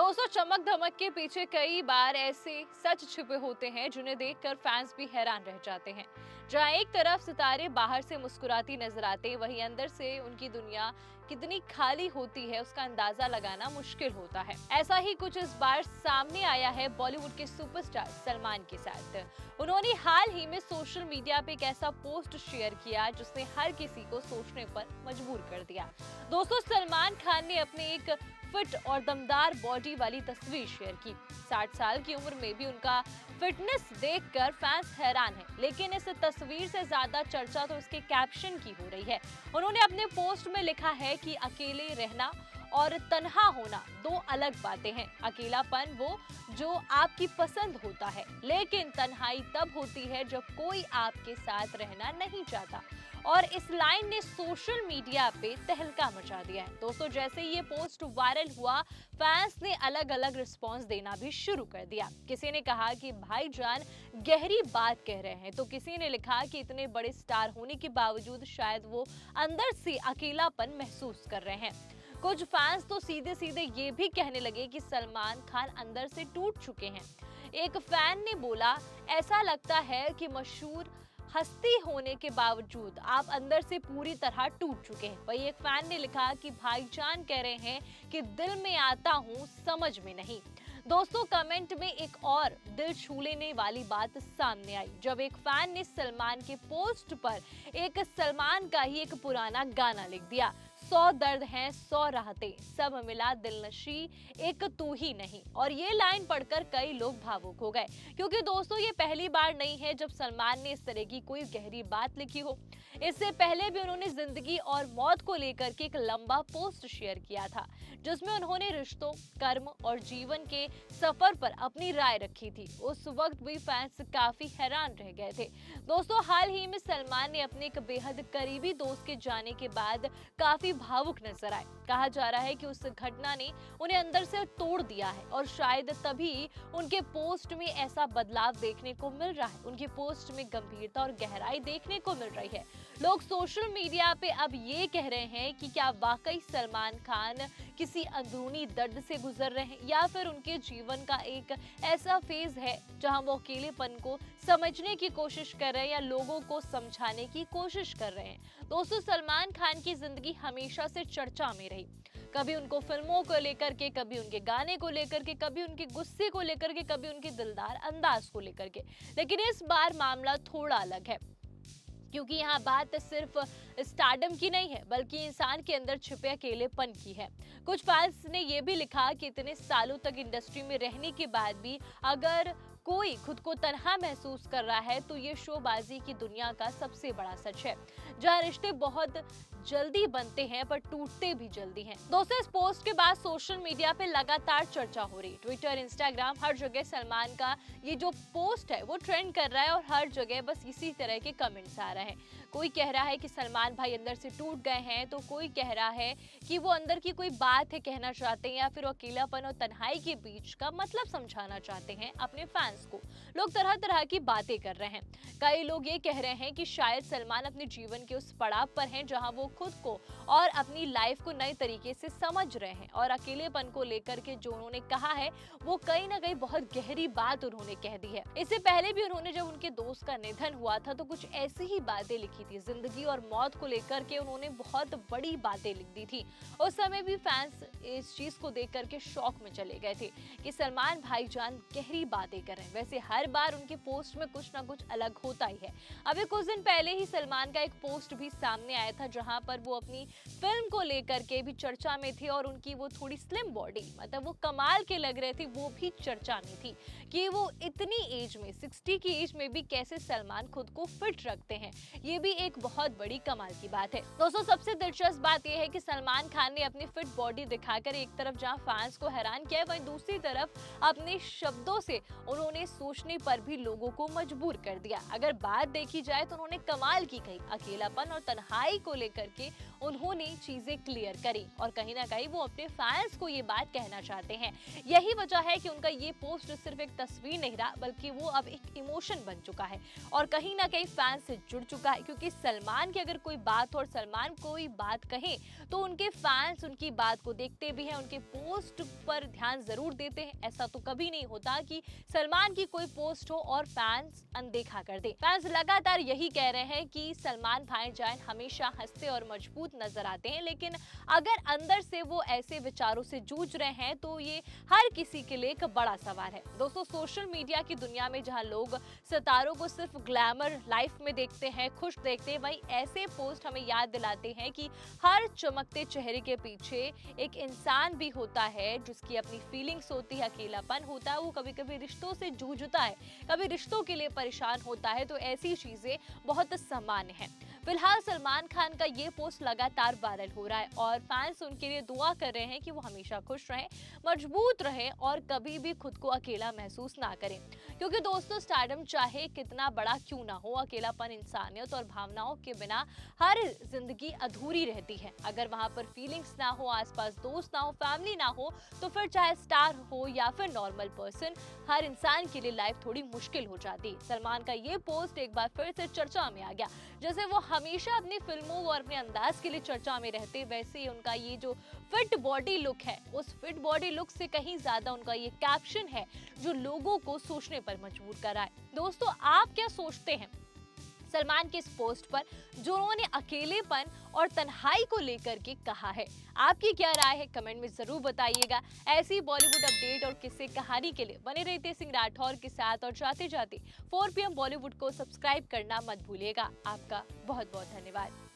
दोस्तों, चमक धमक के पीछे कई बार ऐसे सच छुपे होते हैं जिन्हें देखकर फैंस भी हैरान रह जाते हैं। जहां एक तरफ सितारे बाहर से मुस्कुराती नजर आते, वहीं अंदर से उनकी दुनिया कितनी खाली होती है उसका अंदाजा लगाना मुश्किल होता है। ऐसा ही कुछ इस बार सामने आया है बॉलीवुड के सुपरस्टार सलमान के साथ। उन्होंने हाल ही में सोशल मीडिया पे एक ऐसा पोस्ट शेयर किया जिसने हर किसी को सोचने पर मजबूर कर दिया। दोस्तों, सलमान खान ने अपने एक फिट और दमदार बॉडी वाली तस्वीर शेयर की। 60 साल की उम्र में भी उनका फिटनेस देखकर फैंस हैरान हैं। लेकिन इस तस्वीर से ज्यादा चर्चा तो उसके कैप्शन की हो रही है। उन्होंने अपने पोस्ट में लिखा है कि अकेले रहना और तन्हा होना दो अलग बातें हैं। अकेलापन वो जो आपकी पसंद होता है, लेकिन तन्हाई तब होती है जब कोई आपके साथ रहना नहीं चाहता। और इस लाइन ने सोशल मीडिया पे तहलका मचा दिया है। दोस्तों, जैसे ये पोस्ट वायरल हुआ, फैंस ने अलग अलग रिस्पॉन्स देना भी शुरू कर दिया। किसी ने कहा कि भाईजान गहरी बात कह रहे हैं, तो किसी ने लिखा कि इतने बड़े स्टार होने के बावजूद शायद वो अंदर से अकेलापन महसूस कर रहे हैं। कुछ फैंस तो सीधे सीधे ये भी कहने लगे कि सलमान खान अंदर से टूट चुके हैं। एक फैन ने बोला, ऐसा लगता है कि मशहूर हस्ती होने के बावजूद आप अंदर से पूरी तरह टूट चुके हैं। वही एक फैन ने लिखा कि भाईजान कह रहे हैं कि दिल में आता हूँ, समझ में नहीं। दोस्तों, कमेंट में एक और दिल छू लेने वाली बात सामने आई जब एक फैन ने सलमान के पोस्ट पर एक सलमान का ही एक पुराना गाना लिख दिया। 100 दर्द हैं 100 राहतें, सब मिला दिलनशी एक तू ही नहीं। और ये लाइन पढ़कर कई लोग भावुक हो गए, क्योंकि दोस्तों ये पहली बार नहीं है जब सलमान ने इस तरह की कोई गहरी बात लिखी हो। इससे पहले भी उन्होंने जिंदगी और मौत को लेकर के एक लंबा पोस्ट शेयर किया था, जिसमें उन्होंने रिश्तों, कर्म और जीवन के सफर पर अपनी राय रखी थी। उस वक्त भी फैंस काफी हैरान रह गए थे। दोस्तों, हाल ही में सलमान ने अपने एक बेहद करीबी दोस्त के जाने के बाद काफी भावुक नजर आए। कहा जा रहा है कि उस घटना ने उन्हें अंदर से तोड़ दिया है और शायद तभी उनके पोस्ट में ऐसा बदलाव देखने को मिल रहा है। उनकी पोस्ट में गंभीरता और गहराई देखने को मिल रही है। लोग सोशल मीडिया पे अब ये कह रहे हैं कि क्या वाकई सलमान खान किसी अंदरूनी दर्द से गुजर रहे हैं, या फिर उनके जीवन का एक ऐसा फेज है जहां वो अकेलेपन को समझने की कोशिश कर रहे हैं या लोगों को समझाने की कोशिश कर रहे हैं। दोस्तों, सलमान खान की जिंदगी हमेशा से चर्चा में रही। कभी उनको फिल्मों को लेकर के, कभी उनके गाने को लेकर के, कभी उनके गुस्से को लेकर के, कभी उनके दिलदार अंदाज को लेकर के। लेकिन इस बार मामला थोड़ा अलग है, क्योंकि यहाँ बात सिर्फ स्टारडम की नहीं है, बल्कि इंसान के अंदर छिपे अकेलेपन की है। कुछ फैंस ने यह भी लिखा कि इतने सालों तक इंडस्ट्री में रहने के बाद भी अगर कोई खुद को तन्हा महसूस कर रहा है तो ये शोबाजी की दुनिया का सबसे बड़ा सच है, जहाँ रिश्ते बहुत जल्दी बनते हैं पर टूटते भी जल्दी हैं। दोस्तों, इस पोस्ट के बाद सोशल मीडिया पे लगातार चर्चा हो रही। ट्विटर, इंस्टाग्राम, हर जगह सलमान का ये जो पोस्ट है वो ट्रेंड कर रहा है और हर जगह बस इसी तरह के कमेंट्स आ रहे हैं। कोई कह रहा है कि सलमान भाई अंदर से टूट गए हैं, तो कोई कह रहा है कि वो अंदर की कोई बात है कहना चाहते हैं, या फिर अकेलापन और तन्हाई के बीच का मतलब समझाना चाहते हैं अपने फैंस को। लोग तरह तरह की बातें कर रहे हैं। कई लोग ये कह रहे हैं कि शायद सलमान अपने जीवन के उस पड़ाव पर हैं जहां वो खुद को और अपनी लाइफ को नए तरीके से समझ रहे हैं, और अकेलेपन को लेकर के जो उन्होंने कहा है वो कहीं ना कहीं बहुत गहरी बात उन्होंने कह दी है। इससे पहले भी उन्होंने जब उनके दोस्त का निधन हुआ था तो कुछ ऐसी ही बातें लिखी थी। जिंदगी और मौत को लेकर के उन्होंने बहुत बड़ी बातें लिख दी थी। उस समय भी फैंस इस चीज को देख करके शॉक में चले गए थे कि सलमान भाईजान गहरी बातें कर रहे हैं। वैसे हर बार उनके पोस्ट में कुछ ना कुछ अलग होता ही है। अभी कुछ दिन पहले ही सलमान का एक पोस्ट भी सामने आया था जहां पर वो अपनी फिल्म को लेकर के भी चर्चा में थे, और उनकी वो थोड़ी स्लिम बॉडी, मतलब वो कमाल के लग रहे थे, वो भी चर्चा में थी कि वो इतनी एज में, 60 की एज में भी कैसे सलमान खुद को फिट रखते हैं। ये भी एक बहुत बड़ी कमाल की बात है। दोस्तों, सबसे दिलचस्प बात यह है कि सलमान खान ने अपनी फिट बॉडी दिखाकर एक तरफ जहां फैंस को हैरान किया, वहीं दूसरी तरफ अपने शब्दों से उन्होंने सोचने पर भी लोगों को मजबूर कर दिया। अगर बात देखी जाए तो उन्होंने कमाल की कही। अकेलापन और तन्हाई को लेकर के उन्होंने चीजें क्लियर करी और कहीं ना कहीं वो अपने फैंस को ये बात कहना चाहते हैं। यही वजह है कि उनका ये पोस्ट सिर्फ एक तस्वीर नहीं रहा, बल्कि वो अब एक इमोशन बन चुका है और कहीं ना कहीं फैंस से जुड़ चुका है। क्योंकि सलमान की अगर कोई बात हो और सलमान कोई बात कहे तो उनके फैंस उनकी बात को देखते भी हैं, उनके पोस्ट पर ध्यान जरूर देते हैं। ऐसा तो कभी नहीं होता कि सलमान की कोई पोस्ट हो और फैंस अनदेखा कर दे। फैंस लगातार यही कह रहे हैं कि सलमान भाईजान हमेशा हंसते और मजबूत नजर आते हैं, लेकिन अगर अंदर से वो ऐसे विचारों से जूझ रहे हैं तो ये हर किसी के लिए एक बड़ा सवाल है। दोस्तों, सोशल मीडिया की दुनिया में जहां लोग सितारों को सिर्फ ग्लैमर लाइफ में देखते हैं, खुश देखते हैं, वहीं ऐसे पोस्ट हमें याद दिलाते हैं कि हर चमकते चेहरे के पीछे एक इंसान भी होता है जिसकी अपनी फीलिंग्स होती है, अकेलापन होता है, वो कभी कभी रिश्तों से जूझता है, कभी रिश्तों के लिए परेशान होता है। तो ऐसी चीजें बहुत सामान्य हैं। फिलहाल सलमान खान का ये पोस्ट लगातार वायरल हो रहा है और फैंस उनके लिए दुआ कर रहे हैं कि वो हमेशा खुश रहें, मजबूत रहें और कभी भी खुद को अकेला महसूस ना करें। क्योंकि दोस्तों, स्टारडम चाहे कितना बड़ा क्यों ना हो, अकेलापन, इंसानियत और भावनाओं के बिना हर जिंदगी अधूरी रहती है। अगर वहां पर फीलिंग्स ना हो, आसपास दोस्त ना हो, फैमिली ना हो, तो फिर चाहे स्टार हो या फिर नॉर्मल पर्सन, हर इंसान के लिए लाइफ थोड़ी मुश्किल हो जाती। सलमान का ये पोस्ट एक बार फिर से चर्चा में आ गया। जैसे वो हमेशा अपनी फिल्मों और अपने अंदाज के लिए चर्चा में रहते, वैसे ही उनका ये जो फिट बॉडी लुक है, उस फिट बॉडी लुक से कहीं ज्यादा उनका ये कैप्शन है जो लोगों को सोचने पर मजबूर कराए। दोस्तों, आप क्या सोचते हैं सलमान के इस पोस्ट पर जो उन्होंने अकेलेपन और तन्हाई को लेकर के कहा है? आपकी क्या राय है, कमेंट में जरूर बताइएगा। ऐसी बॉलीवुड अपडेट और किस्से कहानी के लिए बने रहे तेज सिंह राठौर के साथ और जाते जाते 4 PM बॉलीवुड को सब्सक्राइब करना मत भूलिएगा। आपका बहुत बहुत धन्यवाद।